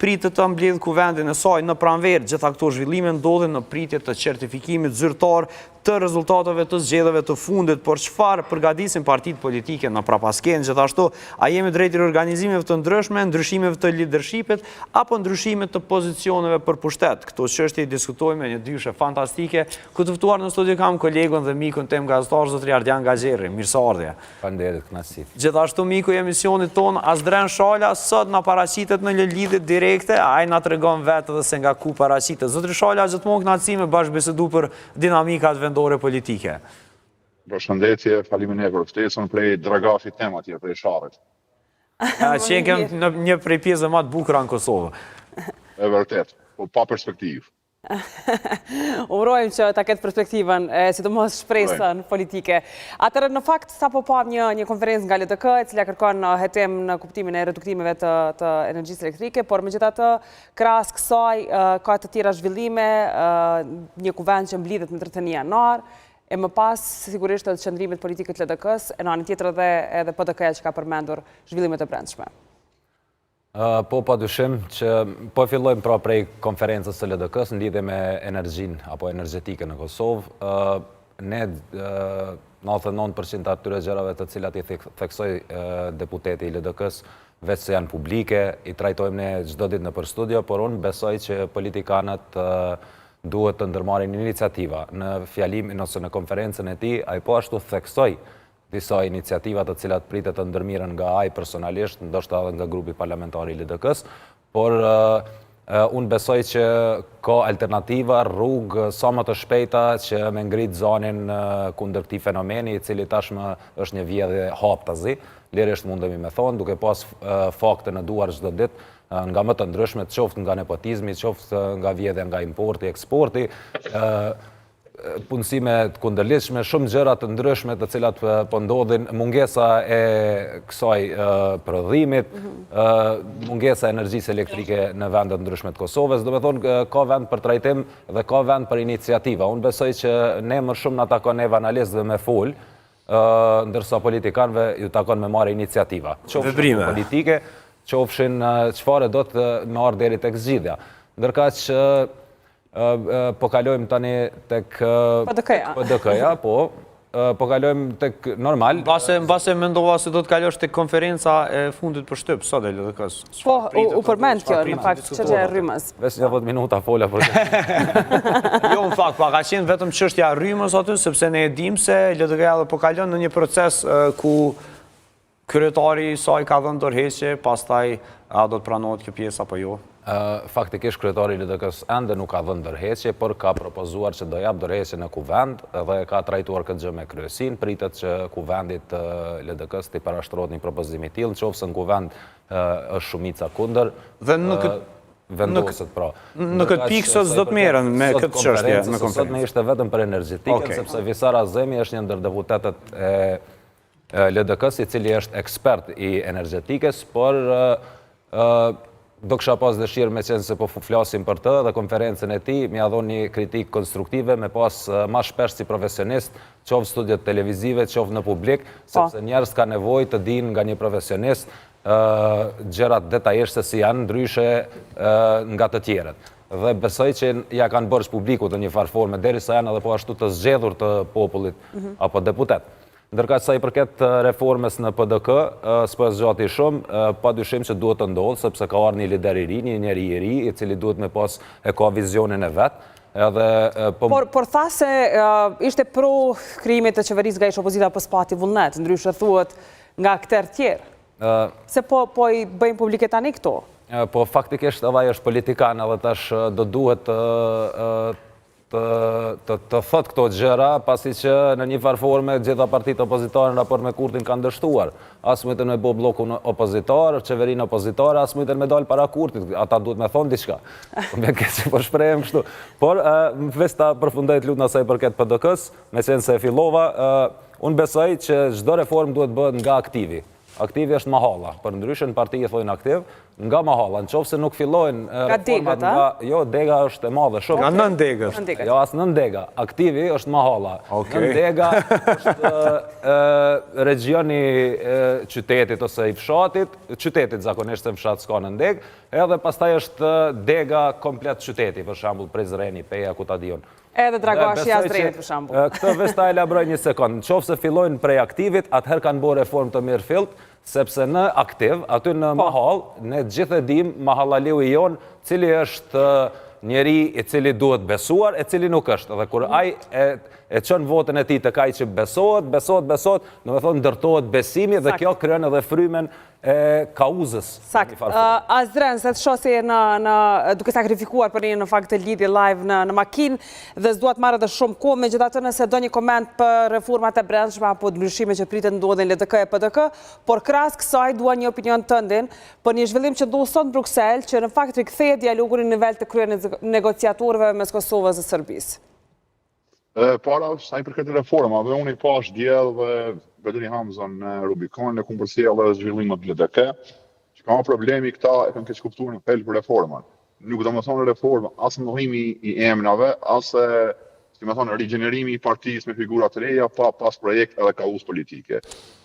pritet të mbledh kuvendin e saj në pranverë. Gjitha këto zhvillime ndodhin në pritje të certifikimit zyrtar të rezultateve të zgjedhjeve të fundit, por çfarë përgatisin partitë politike në prapaskenë? Gjithashtu, a jemi drejt organizimeve të ndryshme, ndryshimeve të leadershipit apo ndryshimeve të pozicioneve për pushtet? Këto çështje i diskutojmë me një dyshe fantastike, ku të ftuar në studio kam kolegun dhe mikun tem gazetar zotri Ardian Gaxherri. Mirëseardhje. Faleminderit, kënaqësi. Gjithashtu miku i emisionit ton Azdren Shala sot na paraqitet në lidhje direkte, ai na tregon vetë dhe se nga ku paraqitet. Zotri Shala, gjithmonë kënaqësi me bashkëbisedu për dinamikat vendore politike. Përshëndetje, faleminderit për ftesën, prej Dragashi tema atje prej Sharrit. Që kem në një prej pjesëve më të bukura në Kosovë. E vërtet, po pa perspektivë. Urojmë që ta ketë perspektivën, sidomos shpresën politike. Atëherë në fakt sapo pam një konferencë nga LDK, e cila kërkon hetim në kuptimin e reduktimeve të energjisë elektrike, por megjithatë krahas kësaj ka të tjera zhvillime, një kuvend që mblidhet në 31 janar, e më pas sigurisht edhe qëndrimet politike të LDK-s, e në anën tjetër edhe PDK-ja që ka përmendur zhvillimet e brendshme. Po padyshim që po fillojmë pra prej konferencës së LDK-s në lidhje me energjinë apo energjetike në Kosovë. Ne 99% atyre gjërave të cilat i theksoi deputeti i LDK-s veç se janë publike, i trajtojmë ne çdo ditë nëpër studio, por unë besoj që politikanët duhet të ndërmarrin iniciativa. Në fjalimin ose në konferencën e tij, ai po ashtu theksoi disa iniciativa të cilat pritet të ndërmiren nga ai personalisht, ndoshta edhe nga grupi parlamentar i LDK-s, por unë besoj që ka alternativa, rrugë sa më të shpejta që me ngrit zonin kundër këtij fenomeni, i cili tashmë është një vjedhje haptazi, lirisht mundemi me thonë, duke pas fakte në duar çdo ditë, nga më të ndryshme, qoftë nga nepotizmi, qoftë nga vjedhja nga importi, eksporti, punësime të kundërlidhshme, shumë gjëra të ndryshme të cilat po ndodhin, mungesa e kësaj prodhimit, mungesa e energjisë elektrike në vende të ndryshme të Kosovës, do me thonë ka vend për trajtim dhe ka vend për iniciativa. Unë besoj që ne më shumë na takon neve analistëve me fol, ndërsa politikanëve ju takon me marrë iniciativa. Qofshin politike, qofshin çfarë do të me ardhë deri tek zgjidhja. Ndërkaq që po kalojmë tani tek PDK-ja, po kalojmë tek normal. Mbase mendova se do të kalosh tek konferenca e fundit për shtyp, sot e LDK-s. Po, u përmend kjo, në fakt, çështja e rrymës. Veç 10 minuta fola për këtë. Jo, në fakt, ka qenë vetëm çështja e rrymës aty, sepse ne e dim se LDK-ja po kalon në një proces ku kryetari i saj ka dhënë dorëheqje, pastaj a do të pranohet kjo pjesë apo jo? Faktikisht kryetari i LDK-s ende nuk ka dhënë dorëheqje, por ka propozuar që do jap dorëheqje në kuvend dhe ka trajtuar këtë gjë me kryesin. Pritet që kuvendit LDK-s t'i parashtrohet një propozim i tillë, nëse në kuvend është shumica kundër. Dhe vendoset pra. Në këtë pikë sot s'do të merren me këtë çështje në konferencë. Sot ne ishte vetëm për energjetikën, sepse Visar Azemi është një ndër deputetët e LDK-s i cili është ekspert i energjetikës, por do kisha pas dëshirë me qenë se po flasim për të dhe konferencën e tij më ia dhon një kritikë konstruktive me pas më shpesh si profesionist, qoftë studiot televizive, qoftë në publik, sepse njerëz ka nevojë të dinë nga një profesionist gjërat detajisht se si janë ndryshe nga të tjerët. Dhe besoj që ja kanë bërë publikut në një farë forme derisa janë edhe po ashtu të zgjedhur të popullit apo deputet. Ndërka sa i përket reformës në PDK, s'po zgjati shumë, padyshim që duhet të ndodhë, sepse ka ardhur një lider i ri, një njeri i ri, i cili duhet me pas e ka vizionin e vet. Por tha se ishte pro krijimit të qeverisë nga ish opozita pas pati vullnet, ndryshe thuhet nga aktorë tjerë. Se po i bëjmë publike tani këto? Po faktikisht edhe ai është politikan edhe tash do duhet të thot këto gjëra, pasi që në një farë forme gjitha partitë opozitare në raport me Kurtin kanë dështuar. As mujtën me bo blokun opozitar, qeverinë opozitare, as mujtën me dalë para Kurtit. Ata duhet me thonë diçka. Me keqë po shprehem kështu. Por, veç ta përfundojt lutna sa i përket PDK-s, me qenë se fillova, unë besoj që çdo reformë duhet bëhet nga aktivi. Aktivi është mahalla, për ndryshën partijë thojnë aktiv, nga mahalla, në qofë se nuk fillojnë reformat nga... Jo, dega është e madhe, shumë. Nga nën degës. Jo, asë nën dega. Aktivi është mahalla. Nën dega është regioni qytetit ose i fshatit, qytetit zakonisht se fshat s'ka nën deg, edhe pastaj është dega komplet qyteti, për shambull Prizreni, Peja, Kutadion. Edhe Dragashi Jazdrenit, për shambull. Këtë veç ta elaboroj një sekund. Në qofë se fillojnë prej aktivit, atëherë kanë bo reform të mirë fillt, sepse në aktiv, aty në mahall, ne gjithë e dim mahallaliu i jonë, cili është njeri i cili duhet besuar, e cili nuk është. Dhe kur aj e qënë votën e ti të kaj që besohet, në me thonë ndërtohet besimi dhe kjo kryen edhe frymen e kauzës. Sakt. Azdren, se të shosi duke sakrifikuar për një në fakt të lidhje live në makinë dhe s'duat marrë dhe shumë kohë, me gjithatë nëse do një koment për reformat e brendshme apo të ndryshime që pritet ndodhin LDK e PDK, por krahas kësaj dua një opinion tëndin për një zhvillim që ndodh sot në Bruksel, që në fakt rikthehet dialogun në nivel të krye negociatorëve mes Kosovës dhe Serbisë. Para sa i përket reformave, unë i pash djellë dhe Vedri Hamzon në Rubikon, në kumë përsi edhe zhvillimet LDK, që ka problemi këta e kanë keq kuptuar në pelë për reformat. Nuk do më thonë reforma, asë mëllimi i emnave, asë, si më thonë, rigjenerimi i partisë me figurat të reja, pa pas projekt edhe kauz politike.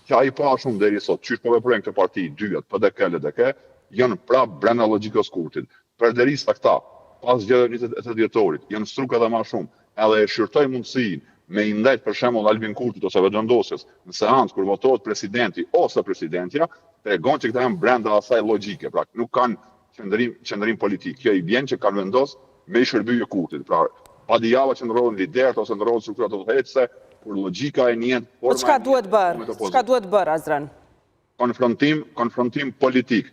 Qa i pa shumë deri sot, qysh po veprojnë këtë parti, dyat, PDK, LDK, janë prap brenda logjikës kurtit. Për derisa këta, pas gjë 20 dhjetorit, janë struka dhe ma shumë, edhe e shqyrtoj mundësin me i ndajt për shembull Albin Kurtit ose vendosjes në seancë kur votohet presidenti ose presidentja, tregon që këta janë brenda asaj logjike, pra nuk kanë qëndrim politik. Kjo i bjen që kanë vendos me i shërbyje Kurtit. Pra, pa dijava që ndrohen liderët ose ndrohen strukturat autoritative, kur logjika e njën Po çka duhet bërë? Çka duhet bërë, Azdren? Konfrontim politik.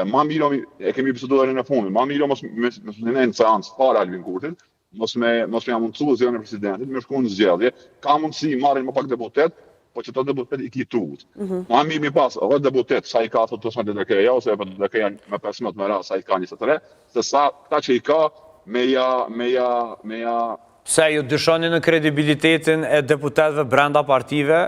Ma miro, e kemi biseduar në fundit, ma miro mos në seancë para Albin Kurtit, mos me jam mundësu zjerën e presidentit, me shku në zgjedhje, ka mundësi marrin më pak deputet, po që të deputet i klituut. Ma mirë mi pas, edhe deputet, sa i ka thot të sma DDK-ja, ose edhe DDK-ja me 15 më ra, sa i ka 23, se sa këta që i ka, me ja... Se ju dyshoni në kredibilitetin e deputetëve brenda partive,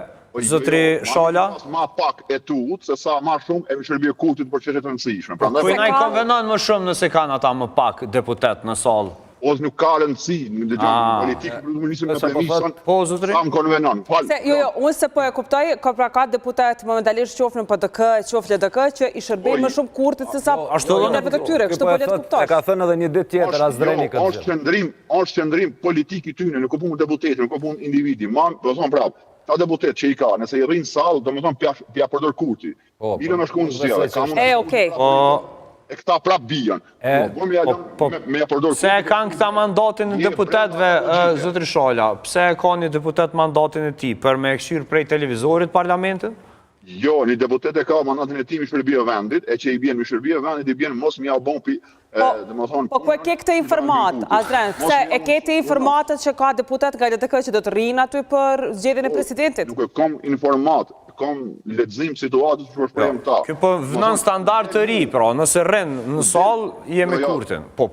zotri Shala? Ma pak e tuut, se sa ma shumë e mi shërbje Kurtit për qështet të nësishme. Kujna i konvenon më shumë nëse kanë ata më pak deputet në salë? Ose nuk ka rëndësi në dëgjon politikë, nuk nisëm në premison, sa më konvenon. Unë se po e kuptoj, ka deputet momentalisht qofë në PDK, qofë LDK, që i shërbej më shumë Kurtit se sa në për të këtyre, kështë po letë kuptosh. E ka thënë edhe një ditë tjetër, Azdreni këtë gjë. Është qëndrim politik i tyne, nuk pun deputetin, nuk pun individi. Ma, do thonë prapë, ta deputet që i ka, nëse i rrinë salë, do më thonë pja përdor Kurti. Mire me shku në zgjellë. E këta prap bijan. Pse e kanë këta mandatin e deputetve, zotri Shala? Pse e ka një deputet mandatin e ti? Për me e këshirë prej televizorit parlamentin? Jo, një deputet e ka mandatin e ti mi shërbije vendit, e që i bjen mi shërbije vendit, i bjen mos mi au bon pi... Po ku e ke këtë informat, Azdren? Pse e ke të informatët që ka deputet nga LDK që do të rinë aty për zgjedhjen e presidentit? Nuk e kam informat, kam lexim situatës që shprehim ta. Kjo po vënon standard të ri, pra, nëse rrin në sallë, jemi Kurtin. Po.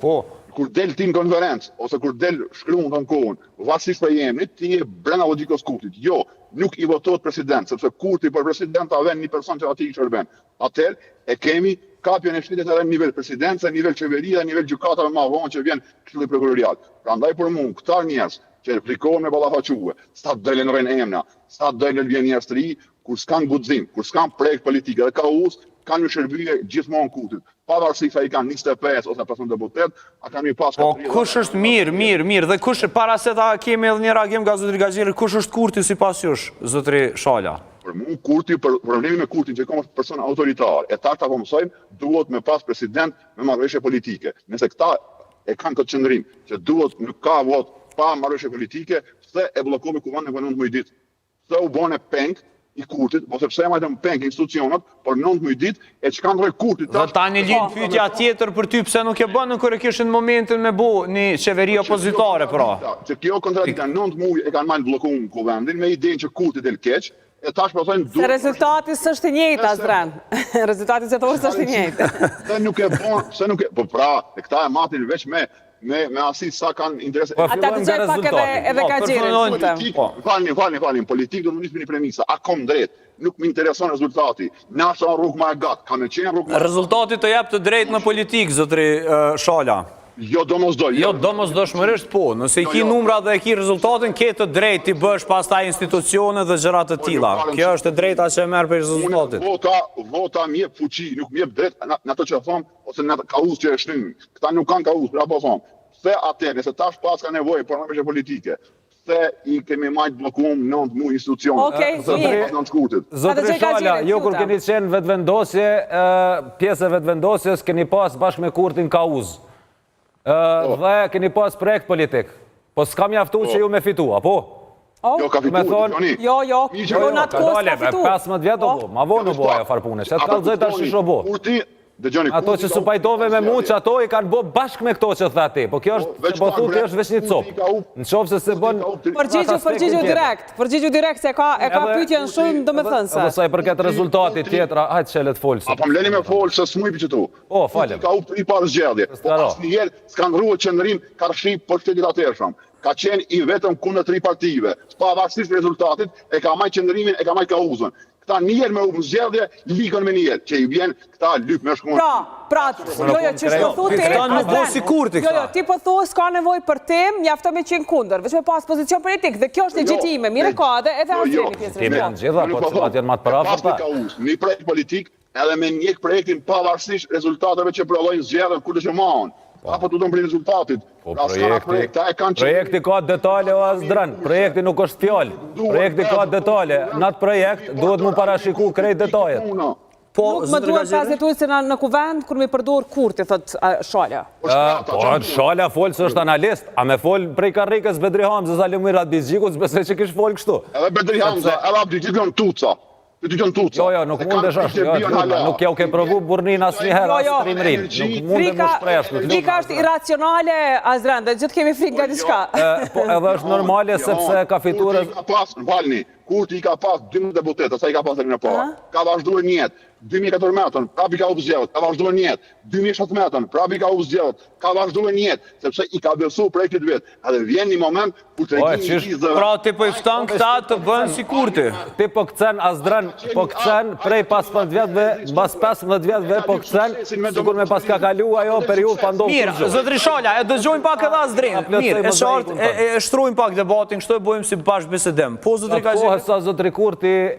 Kur del ti në konferencë, ose kur del shkruan të në kohën, varësisht për jemnit, ti e brenda logjikës Kurtit. Jo, nuk i votohet president, sepse Kurti për president avën një person që ati i shërben. Atëherë e kemi kapjen e shtetit edhe në nivel presidencë, nivel qeveria, nivel gjykatave më vonë që vjen këshilli prokurorial. Prandaj për mua, këta njerëz që replikohen me ballafaque, sa dalën rën emna, sa dalën vjen njerëz të ri, kur s'kan guxim, kur s'kan projekt politik dhe kauz, kanë një shërbije gjithmonë Kurtit. Pavarësisht se ai kanë 25 ose 15 deputet, a kanë pas Po kush është mirë, dhe kush para se ta kemi edhe një reagim nga zotri Gaxhiri, kush është Kurti sipas jush, zotri Shala? Për mua Kurti, problemi me Kurtin që ka është person autoritar, e ta po mësojmë, duhet me pas president me marrëveshje politike. Nëse këta e kanë këtë qëndrim që duhet nuk ka vot pa marrëveshje politike, se e bllokojmë kuvendin për 19 ditë. Se u bën e peng i Kurtit, ose pse ma të më peng institucionat, por 19 ditë e çka ndroi Kurtit. Dhe tani lind pyetja tjetër për ty pse nuk e bën kur e kishin momentin me bu një qeveri opozitare pra. Që kjo kontradikta 9 muaj e kanë marrë bllokuar kuvendin me idenë që Kurti del keq. E tash po thonë se rezultati s'është i njëjtë, Azdren. Rezultati zetorës është i njëjtë. Se nuk e bën, po pra, e këta e matin veç me me asit sa kanë interese. Po, Ata fillojmë dëgjoj nga pak rezultati. edhe ka gjerën. Falni, politik do të nisë me një premisa. A kom drejt, nuk më intereson rezultati. Na është rrugë më e gatë, ka me qenë rrugë më e gatë. Rezultati të jep të drejt në politikë, zotri Shala. Jo domosdoshmërisht. Jo, domosdoshmërisht po. Nëse i ki numra dhe i ki rezultatin, ke të drejt t'i bësh pastaj institucione dhe gjëra të tilla. Kjo është e drejta që e merr për rezultatin. Vota më jep fuqi, nuk më jep drejt në ato që thon ose në kauz që e shtin. Këta nuk kanë kauz, pra po thon. Pse atë, nëse tash pas ka nevojë për mëse politike, pse i kemi majt bllokuar 9 muaj institucione. Okej, mirë. Zotri Shala, jo kur keni qenë vetëvendosje, pjesë e vetëvendosjes keni pas bashkë me Kurtin kauz. Dhe keni pas projekt politik. Po s'ka mjaftu që ju me fitu, apo? Jo, ka fitu, Toni. Jo, në atë kohë s'ka fitu. 15 vjetë o bo, ma vonë u boja farpune, që të kalëzoj të shisho bo. Ato që su pajtove me mu që ato i kanë bo bashkë me këto që tha ti, po kjo është, që po thu ti është veç një copë. Në qovë se se bën... Përgjigju direkt se ka pyetjen shumë do me thënë se. Edhe sa i përket rezultatit tjetra, hajtë qelet folë. Apo më leni me folë që s'mu i për që tu. O, falem. Ka u i parë zgjedhje. Po asë njerë s'kanë rruë qëndërim karshi për shtetit atërshëm. Ka qenë i vetëm kundër 3 partive. S'pa varsisht rezultatit, e ka majt qëndërimin, e ka majt kauzën. Këta njerë me u zgjedhje, likën me njerë, që i vjen këta lyp me shkunë. Jo, që shpo thu ti... Këta nuk bo si kurti këta. Jo, ti po thu s'ka nevoj për tem, mjafto me qenë kundër, veç me pas pozicion politik, dhe kjo është legjitime, mire ka edhe asgjeni pjesë. Ti me në gjitha, po që atë janë matë parafë ta. Një projekt politik, edhe me njek projektin pavarësisht rezultateve që provojnë zgjedhën kur të që mahon. Apo të do më për rezultatit. Projekti ka detale o asdran, projekti nuk është fjallë. Projekti ka detale, në atë projekt duhet mu parashiku krejt detajet. Nuk më duhet pas detuj se në kuvend kër me përdur kurti, thët Shala. Po, Shala folë së është analist, a me folë prej karrikës Bedri Hamza, Zalimir Abdizgjikut, s'besoj që kish folë kështu. Edhe Bedri Hamza, edhe Abdizgjik janë tuca. Jo, nuk mundesh ashtë, nuk jau ke provu burnin asë njëherë, asë trimrin. Nuk munde më shpresh. Frika është iracionale, Azran, dhe gjithë kemi frikë nga diçka. Po edhe është normale sepse ka fitur... Kurti i ka pas 12 deputete, sa i ka pas e në parë. Ka vazhduar njët, 2014, prapi ka u zgjedhët, ka vazhduar njët, 2017, prapi ka u zgjedhët, ka vazhduar njët, sepse i ka besu projektit vetë. Edhe vjen një moment ku të regjimi i zëve... Pra ti po i fëtan këta të bënë si kurti. Ti po këcen, Azdran, po këcen prej 15 vjetëve, bas 15 vjetëve po këcen, sikur me pas ka kalu ajo periud pa ndohë Mirë, zotri Shala, e dëgjojmë pak edhe Azdrin. Mirë, e shartë, e shtrujmë pak debatin, kështu e bojmë si bashkë bisedim. Po, zotri ka gjithë... Sa zotri Kurti e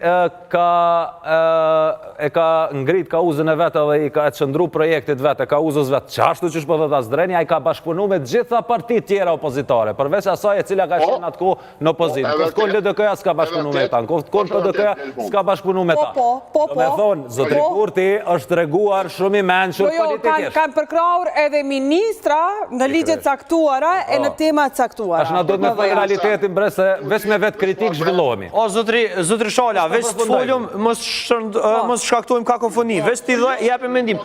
ka ngrit kauzën e vetë dhe i ka qëndru projektit vetë, kauzës vetë, qashtu që shpo dhe të Azdreni, a i ka bashkëpunu me gjitha partit tjera opozitare, përveç asaj e cila ka qenë atë ko në opozitë. Kështë konë LDK-ja s'ka bashkëpunu me ta, kështë konë PDK-ja s'ka bashkëpunu me ta. Do me thonë, zotri Kurti është reguar shumë i menqër politikisht. Kanë përkraur edhe ministra në ligjet caktuara e në temat caktuara. Ashtë na do të me thënë realitetin bre se veç me vetë kritik zhvillohemi. Zotri Shala, veç të foljum, mos shkaktojmë kakofoni, veç të jepim mendim.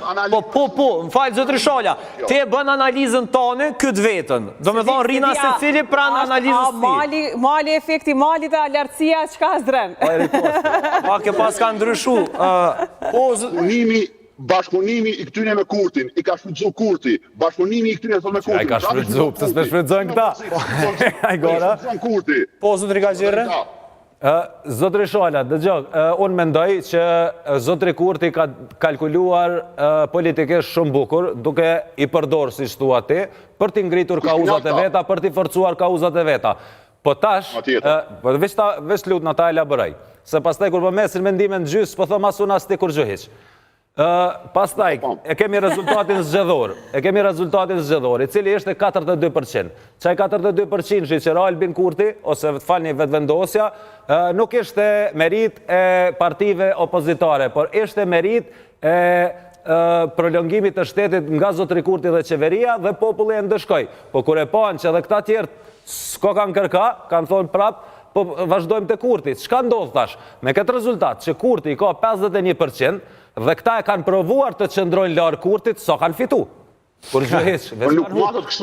Po, më falë, zotri Shala, te bën analizën tane këtë vetën. Do me thonë, rina se cili pranë analizës ti. Mali efekti, mali dhe alertësia, qka zdren? Pa, ke pas ka ndryshu. Bashkëpunimi i këtyne me Kurtin, i ka shfrytzu Kurti, bashkëpunimi i këtyne me Kurtin. A i ka shfrytzu, pëse s'me shfrytzojnë këta? A i gora? Po, zotri ka gjere? Zotri Shala, dëgjog, unë mendoj që zotri Kurti ka kalkuluar politikisht shumë bukur, duke i përdorë, si shtu ati, për t'i ngritur kauzat e veta, për t'i forcuar kauzat e veta. Po tash, veç lut në ta elaboraj, se pas taj kur për mesin mendime në gjysë, po thëm asun as ti kur gjëhiq. Pastaj, e kemi rezultatin zgjedhor, i cili ishte 42%. Qaj 42% që qëra Albin Kurti, ose falni vetëvendosja, nuk ishte merit e partive opozitare, por ishte merit e prolongimit të shtetit nga zotri Kurti dhe qeveria dhe populli e ndëshkoj. Po kur e panë që edhe këta tjertë s'ko kanë kërka, kanë thonë prapë, po vazhdojmë të Kurti. Çka ndodh tash? Me këtë rezultat që Kurti ka 51%, dhe këta e kanë provuar të qëndrojnë larë Kurtit, sa kanë fitu. Kur gjëhiq,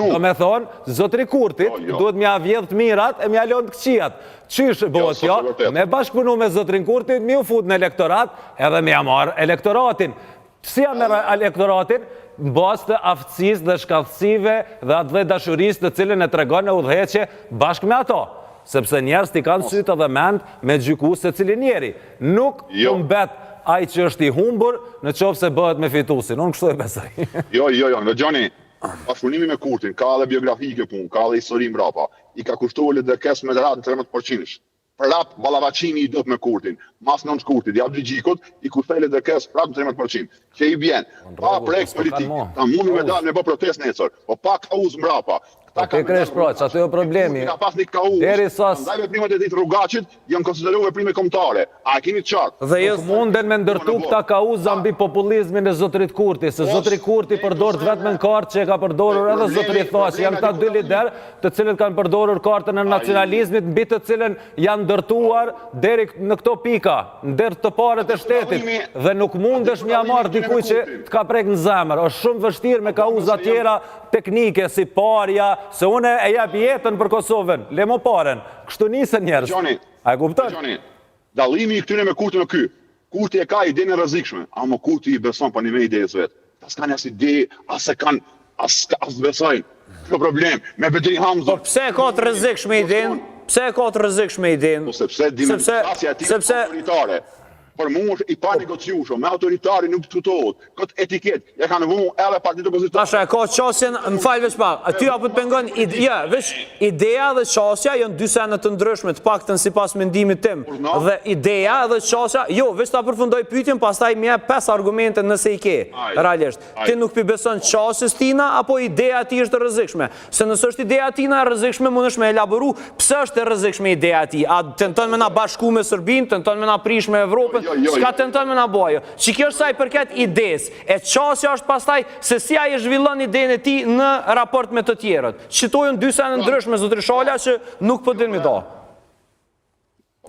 do me thonë, zotri Kurtit duhet mja vjedhët mirat e mja lonë të këqijat. Qysh bëhet jo, me bashkëpunu me zotrin Kurtit, mi u fut në elektorat edhe mja marë elektoratin. Si ja merr elektoratin në bazë të aftësisë dhe shkallësive dhe atë dhe dashurisë të cilën e tregon në udhëheqje bashkë me ato. Sepse njerëz t'i kanë sytë dhe mend me gjyku se cili njeri. Nuk humbet ai që është i humbur në qoftë se bëhet me fitusin. Unë kështu e besoj. Jo, në Gjoni, bashkëpunimi me Kurtin, ka dhe biografike punë, ka dhe histori mbrapa. I ka kushtuar LDK-s me ratë 13%. Prap ballavacini i dot me Kurtin, mas non Kurtit, ja Gjikut, i kushtoi LDK-s prap 13%. Që i vjen, pa projekt politik, ta mundu me dalë me bë protestë nesër, po pa kauz mbrapa. Ke kresh proç, aty është problemi. Ka pas një kauz. Ndaj veprimet e ditë rrugaqit janë konsideruar veprime kombëtare. A keni qartë? Nuk munden me ndërtu këta kauza mbi populizmin e zotrit Kurti, se zotri Kurti përdor vetëm në kartë që e ka përdorur edhe zotri Thaçi. Janë ta dy lider të cilët kanë përdorur kartën e nacionalizmit mbi të cilën janë ndërtuar deri në këto pika, ndër të parët e shtetit dhe nuk mundesh m'ia marr dikuj që të ka prek në zemër. Është shumë vështirë me kauza tjera teknike si parja, se une e jap jetën për Kosovën, le mo paren, kështu nisën njerëz. A e kupton? Dallimi i këtyre me Kurtin në ky. Kurti e ka idenë e rrezikshme, ama Kurti i beson pa një me idejës vetë. As kanë as ide, as e kanë, as besojnë. Kjo problem, me Betri Hamza. Po pse e ka të rrezikshme idenë? Pse e ka të rrezikshme idenë? Po sepse dimensioni e tij autoritare. Për mu është i pa negociushëm, me autoritari nuk diskutohet. Këtë etiket, ja kanë vënë edhe partitë opozitare. Tasha, e ka qasjen, më falë veç pak, aty apo të pengon, veç ideja dhe qasja janë dy sene të ndryshme, të paktën sipas mendimit tim. Dhe ideja dhe qasja, jo, veç ta përfundoj pyetjen, pastaj më jep 5 argumente nëse i ke, realisht. Ti nuk pi beson qasjes tina, apo ideja ti është e rrezikshme? Se nëse është ideja tina e rrezikshme, mundesh me elaboru pse është e rrezikshme ideja ti. A tenton me na bashku me Serbinë, tenton me na prish me Evropën? Shka tenton me na bojo. Që kjo është sa i përket ides. E qasja është pastaj se si ai e zhvillon idenë e ti në raport me të tjerët. Citojnë dy sene ndryshme zotri Shala që nuk po din mi do.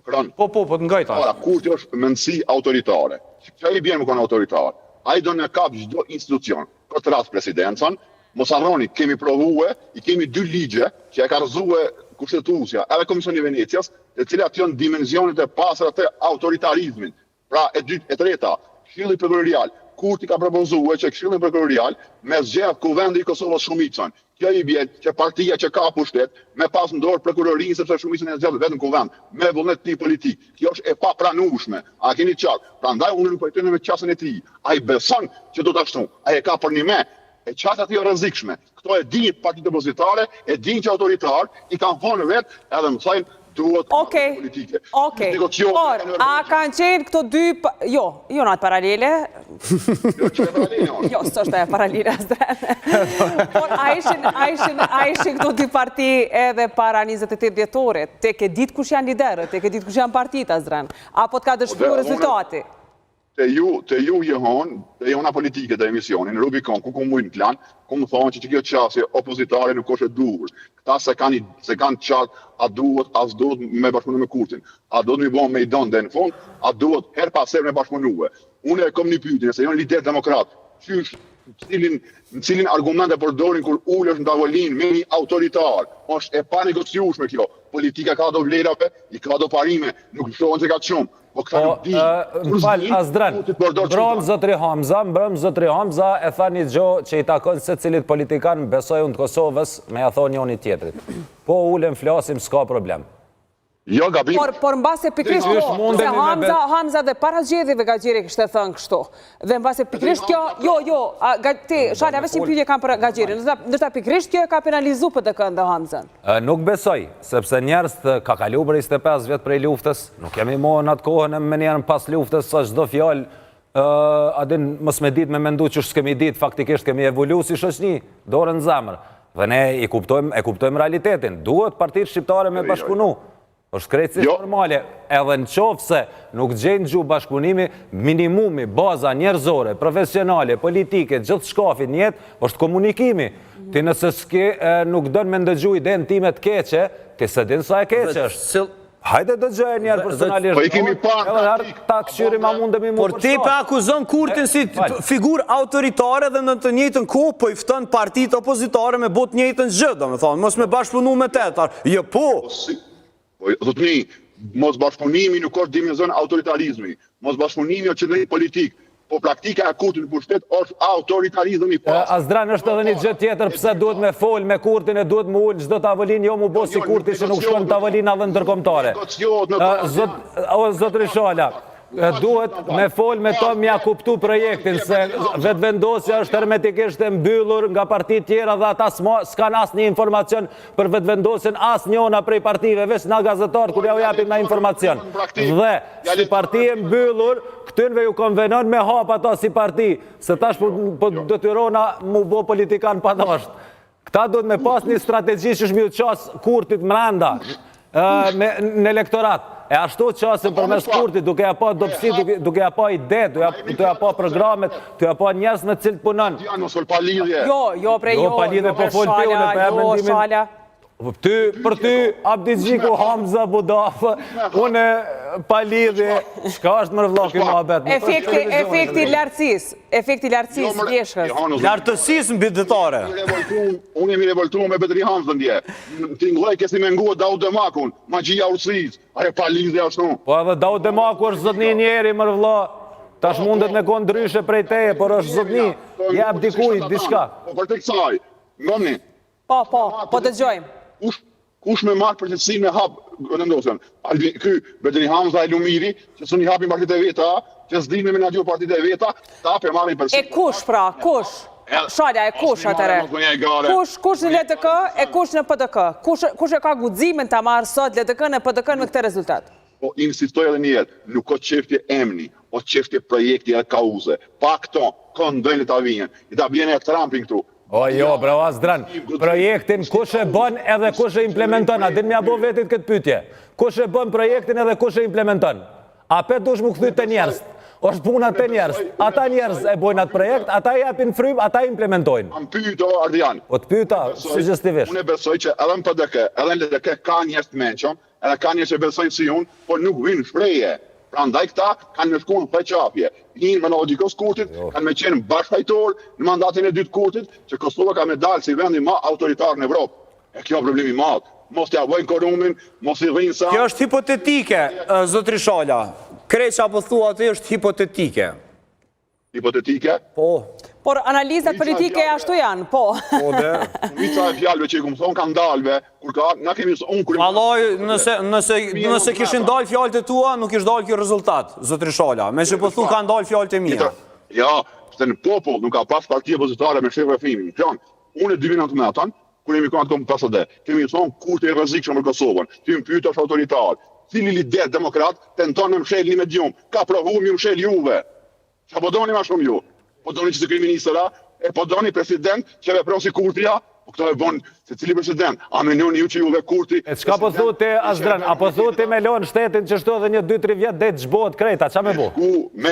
Po, të ngajta. Kurti është mendësi autoritare. Që i bjen më kanë autoritar. Ai do në kap çdo institucion. Këtë rast presidencën, mos harroni, kemi provue, i kemi 2 ligje që e ka rrëzue Kushtetuesja, edhe Komisioni i Venecias, të cilat janë dimensionet e pasura të autoritarizmin. Pra, e treta, Këshilli Prokurorial. Kurti ka propozuar që Këshilli Prokurorial me zgjedh Kuvendi i Kosovës shumicën. Kjo i bjen që partia që ka pushtet me pas në dorë prokurorinë sepse shumicën e zgjedh vetëm Kuvend, me vullnet të politik. Kjo është e papranueshme. A keni qartë? Prandaj unë nuk po me qasën e tij. Ai beson që do ta ashtu. Ai e ka për një me. E qatë ati o rrezikshme. Këto e din partitë opozitare, e din që autoritar, i kanë thonë vetë, edhe më thajnë duhet politike. Okej, por, a kanë qenë këto dy, jo në atë paralele. Jo, që e paralele. Jo, së është e paralele, por a ishin këto dy parti edhe para 28 dhjetorit, te ke ditë kush janë liderët, te ke ditë kush janë partitë, Azdran, apo të ka dëshpëruar rezultati? Te ju jehon, te jona politike të emisionin, në Rubikon, ku mujnë të lanë, ku më thonë që kjo qasje opozitare nuk është e duhur. Këta se kanë qartë, a duhet, a s'duhet me bashkëpunu me Kurtin, a duhet me bon me i donë dhe në fond, a duhet her paser me bashkëpunue. Unë e kom një pyetje, se jonë lider demokrat, qysh, në cilin argumente përdorin kur ulesh në tavolin me një autoritar, është e pa negociushme kjo. Politika ka do vlerave, i ka do parime, nuk shohën që ka të shumë. Më falë, Azdran, mbrëm zotri Hamza e tha një gjo që i takon se cilit politikan besoj unë të Kosovës me ja thonë njoni tjetrit. Po ulem flasim, s'ka problem. Jo, gabim. Por mbase pikrisht kjo, se Hamza dhe para zgjedhjeve Gaxheri kishte thënë kështu. Dhe mbase pikrisht kjo, Shala, veç një pyetje kam për Gaxherin, ndërsa pikrisht kjo e ka penalizu PDK-n dhe Hamzën. Nuk besoj, sepse njerëz ka kalu për 25 vjet prej luftës, nuk kemi mohë në atë kohën e menjerën pas luftës, sa çdo fjalë, adin mos me ditë me mendu që s'kemi ditë, faktikisht kemi evolu si shoqni, dorën në zemër. Dhe ne e kuptojmë realitetin. Duhet partitë shqiptare me bashkëpunu. është krejtësisht normale, edhe në qofë se nuk gjenë gjuhë bashkëpunimi, minimumi, baza njerëzore, profesionale, politike, gjithë shkafit njetë, është komunikimi. Ti nëse nuk dënë me ndëgju idenë time të keqe, ti se dinë sa e keqe është. Hajde dëgjoj njerë personalisht. Po i kemi parë ta këshyri ma mundemi mu por ti pa akuzon Kurtin si figur autoritare dhe në të njëjtën kohë po i fton partitë opozitare me bot njëjtën gjë, domethënë, mos me bashkëpunu me tetar. Jo po. Mos bashkëpunimi nuk është dimenzion autoritarizmi. Mos bashkëpunimi është qëndrim politik. po praktika e Kurtit në pushtet është autoritarizëm i pasë. Azdran, është edhe një gjë tjetër pse duhet me fol me Kurtin e duhet me ul çdo tavolinë, jo mu bo si Kurti që nuk shkon tavolina dhe ndërkombëtare. Zotri Shala, duhet me fol me to mja kuptu projektin, se vetëvendosja është hermetikisht e mbyllur nga partitë tjera dhe ata s'kan asnjë informacion për vetëvendosjen asnjëna prej partive, veç na gazetarët kur ja u japim na informacion. Dhe si parti e mbyllur, këtynve ju konvenon me hap ato si parti, se tash po detyrona mu bo politikan pa dasht. Këta duhet me pas një strategji që shmi u qas Kurtit mranda në elektorat. E ashtu qasin për mes Kurtit, duke ja pa dopsi, duke ja pa ide, duke ja pa programet, duke ja pa njerëz me cilët punon. Jo, prej jo, Shala. Për ty, Abdi Gjiku, Hamza, Budafë, une palidhe, shka është më rëvlaki më abet. Efekti lartësis, vjeshkës. Lartësis në bidetare. Unë jemi revoltruar me Betri Hamzën dje. Tingloj kesi me ngua Daud Demakun, magjia urësis, aje palidhe ashtu. Po edhe Daud Demaku është zotni njeri më rëvla. Tash mundet me konë ndryshe prej teje, por është zotni, jep dikuj, diçka. Po për të kësaj, ngomni. Po të gjojmë. Kush me marrë përgjithësi me hap vendosjen. Ky Betri Hamza e Lumiri, që suni hapin partitë e veta, që s'din me menaxhor partitë e veta, ta pe marrin përsi. E kush pra, kush? Shala, e kush atëre? Kush në LDK e kush në PDK? Kush e ka guximin ta marrë sot LDK në PDK me këtë rezultat? Po insistoj edhe një jetë, nuk o çeftje emni, o çeftje projekti e kauze. Pa këto, këndojnë ta vinjen. I ta vjen e Trumpin këtu. O jo, bravo Azdran, projektin kush e bën edhe kush e implementon, a din mja bo vetit këtë pytje. Kush e bën projektin edhe kush e implementon. A pe dush mu këthy të njerës, është puna të njerës. Ata njerës e bojnë atë projekt, ata japin frymë, ata implementojnë. Am pyto, Ardian. O të pyta, sugjestivisht. Unë e besoj që edhe në PDK, edhe në LDK ka njerës të menqëm, edhe ka njerës që besojnë si unë, por nuk vinë shpreje. Pra ndaj këta kanë me shku në preqapje. Njën me logikos Kurtit, kanë me qenë bashkajtor në mandatin e dytë Kurtit, që Kosova ka me dalë si vendi ma autoritar në Evropë. E kjo problemi madhë. Mos t'ja vojnë korumin, mos i dhinë sa... Kjo është hipotetike, zotri Shala. Kreqa po thua të është hipotetike. Hipotetike? Po. Por analizat politike ashtu janë, po. Po dhe... Mica e fjallëve që i kumë thonë kanë dalëve, kur ka, na kemi unë kur... Alloj, nëse kishin dalë fjallët e tua, nuk ish dalë kjo rezultat, zotri Shala. Me që po thu kanë dalë fjallët e mija. Ja, se në popull nuk ka pas partia opozitare me shefë refimin. Plan, unë e 2019, kur jemi konë atë komë PSD, kemi thonë Kurti e rrezikshëm për Kosovën, kemi pyet është autoritar, cili lider demokrat tenton me mshel një medium, ka provu mi mshel juve. Qa po doni ma shumë ju? Po doni që të kriministëra, e po doni president që vepron si Kurtria, po këto e bon se cili president, a menoni ju që juve Kurti... E qka po thute, Azdran, a po thute me lonë shtetin që shto dhe një 2-3 vjetë dhe të zhbohet krejta, qa me bo?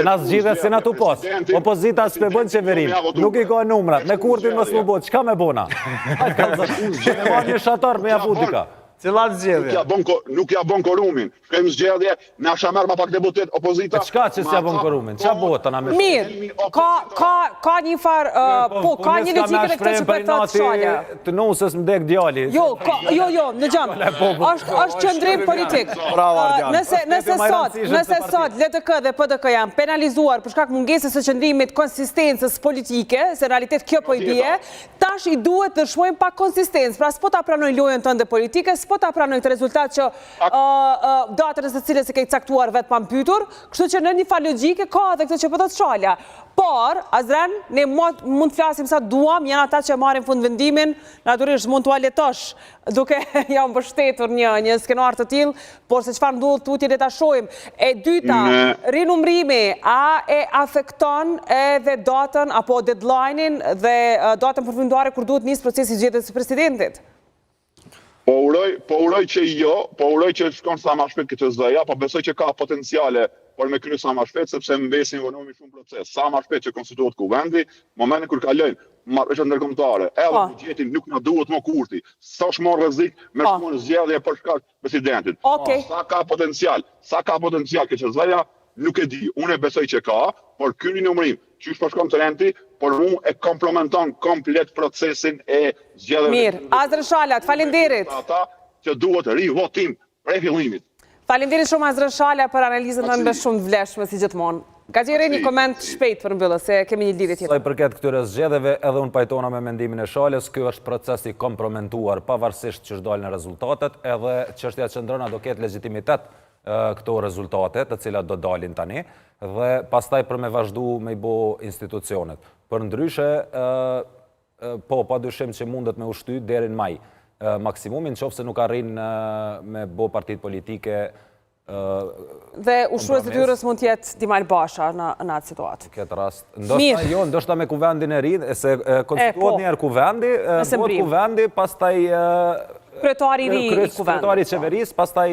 Na zgjidhe se na tu pos, opozita s'pe bën qeverin, nuk i ka numrat, me Kurtin mos mu bot, qka me bona? A ka zë, me ma një shatar me javutika. Cilat zgjedhje? Nuk ja bon korumin. Shkojmë zgjedhje, na shamer ma pak deputet opozita. E qka që s'ja bon korumin? Qa bot të na me... Mirë, ka një farë, po, ka një logike dhe këtë që për thotë Shala. Të nusës më dek djali. Jo, në gjamë, është qëndrim politik. Nëse sot LDK dhe PDK janë penalizuar për shkak mungesës së qëndrimit konsistencës politike, se realitet kjo po i bie, tash i duhet të shmojnë pak konsistencë, pra s'po ta pranoj lojën tënde politike, po ta pranoj këtë rezultat që datërës e cilës e ke caktuar vetë pa mpytur, kështu që në një farë logjike ka edhe këtë që po thotë Shala. Por, Azdran, ne mund të flasim sa duam, janë ata që marrin fund vendimin, natyrisht mund t'u aletosh duke ja mbështetur një skenar të tillë, por se çfarë ndodh tutje le ta shohim. E dyta, rinumrimi a e afekton edhe datën apo deadline-in dhe datën përfundimtare kur duhet nis procesi i zgjedhjes së presidentit? Po uroj që jo, po uroj që shkon sa ma shpejt këtë zëja, po besoj që ka potenciale por me kry sa ma shpejt, sepse mbesin vonomi shumë proces. Sa ma shpejt që konstituohet kuvendi, momentin kur kalojnë marrëveshjet ndërkombëtare, edhe buxhetin nuk na duhet më Kurti. Sa shmon rrezik me shmon zgjedhje për shkak presidentit. Sa ka potencial që zëja, nuk e di. Unë e besoj që ka, por ky numërim që është përshkon të renti, por mu e komplementon komplet procesin e zgjedhjeve. Mirë, Azdran Shala, faleminderit. Ata që duhet rivotim prej fillimit. Faleminderit shumë Azdran Shala për analizën tënde shumë të vlefshme si gjithmonë. Gaxheri, një koment shpejt për mbyllës, se kemi një lidhje tjetër. Sa i përket këtyre zgjedhjeve, edhe unë pajtona me mendimin e Shalës, ky është proces i kompromentuar pavarësisht që dalin rezultatet, edhe çështja që ndrona do ketë legjitimitet këto rezultate, të cilat do dalin tani, dhe pastaj për me vazhdu me i bo institucionet. Për ndryshe, po, pa dyshim që mundet me ushty deri në maj maksimumin, qofse nuk arrin me bo partit politike. Dhe ushtrues e tyres mund tjetë Dimar Basha në atë situatë. Në këtë rast. Ndoshta me kuvendin e ri, se konstituot njerë kuvendi, bëhet kuvendi, pastaj kryetari i ri i kuvendit. Kryetari i qeveris, pastaj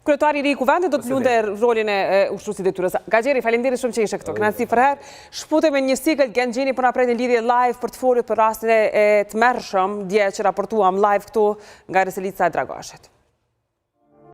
kryetari i ri i kuvendit do të lundë rolin e ushtruesit e tyres. Gaxheri, faleminderit shumë që ishe këtu. Kënaqësi për herë. Shputemi një sikël Genxhini për na prej në lidhje live për të folur për rastin e tmerrshëm dje që raportuam live këtu nga Reselica e Dragashit.